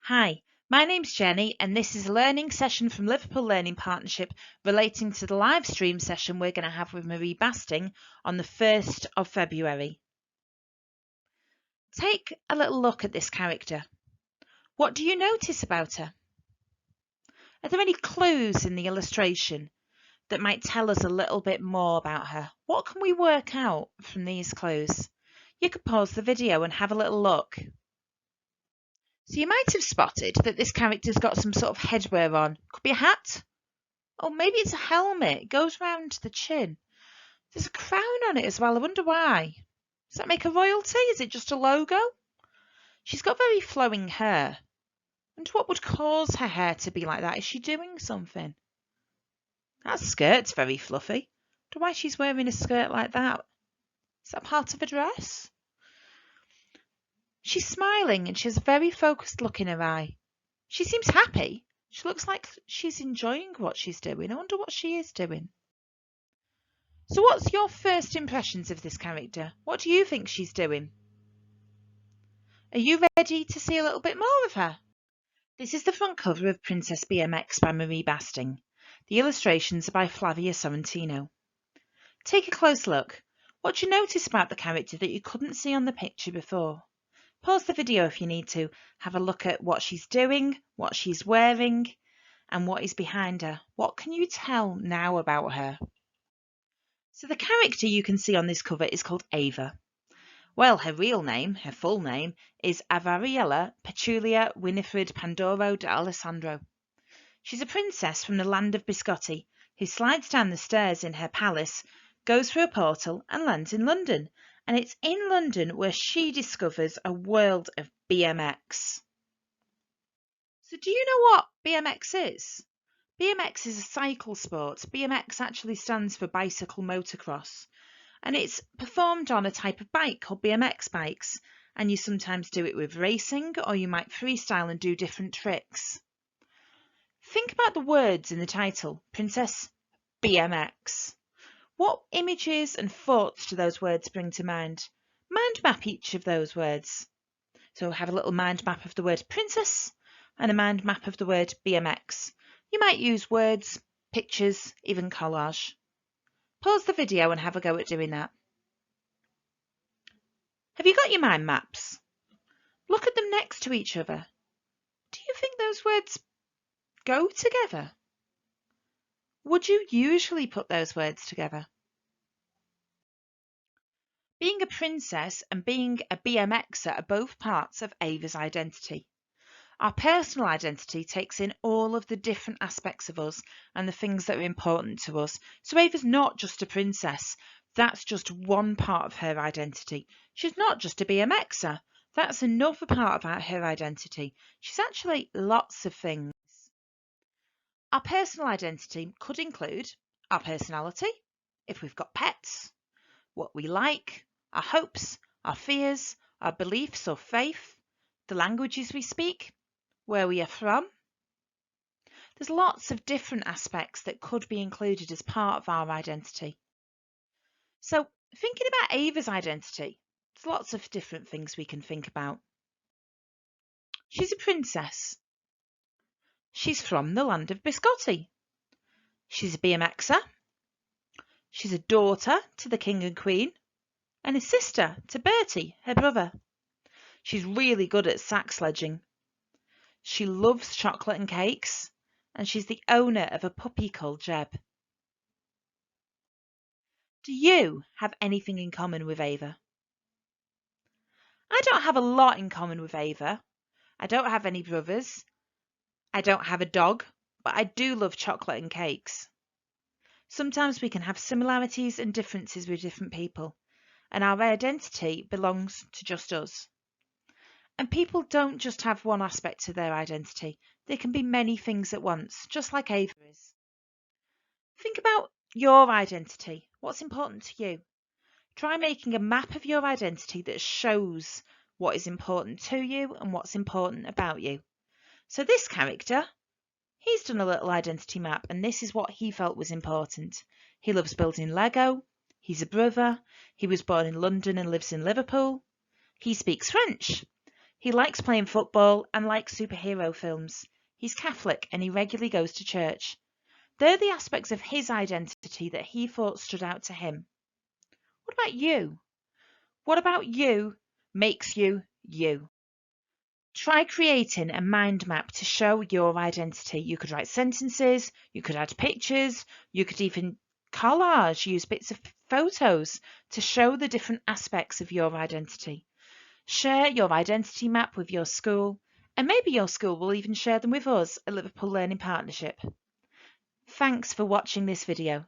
Hi, my name's Jenny, and this is a learning session from Liverpool Learning Partnership relating to the live stream session we're going to have with Marie Basting on the 1st of February. Take a little look at this character. What do you notice about her? Are there any clues in the illustration that might tell us a little bit more about her? What can we work out from these clues? You could pause the video and have a little look. So you might have spotted that this character's got some sort of headwear on. Could be a hat. Or maybe it's a helmet. It goes round the chin. There's a crown on it as well. I wonder why. Does that make her royalty? Is it just a logo? She's got very flowing hair. And what would cause her hair to be like that? Is she doing something? That skirt's very fluffy. I wonder why she's wearing a skirt like that. Is that part of a dress? She's smiling and she has a very focused look in her eye. She seems happy. She looks like she's enjoying what she's doing. I wonder what she is doing. So what's your first impressions of this character? What do you think she's doing? Are you ready to see a little bit more of her? This is the front cover of Princess BMX by Marie Basting. The illustrations are by Flavia Sorrentino. Take a close look. What do you notice about the character that you couldn't see on the picture before? Pause the video if you need to. Have a look at what she's doing, what she's wearing, and what is behind her. What can you tell now about her? So the character you can see on this cover is called Ava. Well, her real name, her full name, is Avariella Petulia Winifred Pandoro de Alessandro. She's a princess from the land of Biscotti who slides down the stairs in her palace, goes through a portal and lands in London. And it's in London where she discovers a world of BMX. So do you know what BMX is? BMX is a cycle sport. BMX actually stands for bicycle motocross. And it's performed on a type of bike called BMX bikes. And you sometimes do it with racing, or you might freestyle and do different tricks. Think about the words in the title, Princess BMX. What images and thoughts do those words bring to mind? Mind map each of those words. So have a little mind map of the word princess and a mind map of the word BMX. You might use words, pictures, even collage. Pause the video and have a go at doing that. Have you got your mind maps? Look at them next to each other. Do you think those words go together? Would you usually put those words together? Being a princess and being a BMXer are both parts of Ava's identity. Our personal identity takes in all of the different aspects of us and the things that are important to us. So Ava's not just a princess. That's just one part of her identity. She's not just a BMXer. That's another part of her identity. She's actually lots of things. Our personal identity could include our personality, if we've got pets, what we like, our hopes, our fears, our beliefs or faith, the languages we speak, where we are from. There's lots of different aspects that could be included as part of our identity. So thinking about Ava's identity, there's lots of different things we can think about. She's a princess. She's from the land of Biscotti. She's a BMXer. She's a daughter to the king and queen and a sister to Bertie, her brother. She's really good at sack sledging. She loves chocolate and cakes, and she's the owner of a puppy called Jeb. Do you have anything in common with Ava? I don't have a lot in common with Ava. I don't have any brothers. I don't have a dog, but I do love chocolate and cakes. Sometimes we can have similarities and differences with different people, and our identity belongs to just us. And people don't just have one aspect to their identity. They can be many things at once, just like Ava is. Think about your identity. What's important to you? Try making a map of your identity that shows what is important to you and what's important about you. So this character, he's done a little identity map, and this is what he felt was important. He loves building Lego. He's a brother. He was born in London and lives in Liverpool. He speaks French. He likes playing football and likes superhero films. He's Catholic and he regularly goes to church. They're the aspects of his identity that he thought stood out to him. What about you? What about you makes you you? Try creating a mind map to show your identity. You could write sentences, you could add pictures, you could even collage, use bits of photos to show the different aspects of your identity. Share your identity map with your school, and maybe your school will even share them with us at Liverpool Learning Partnership. Thanks for watching this video.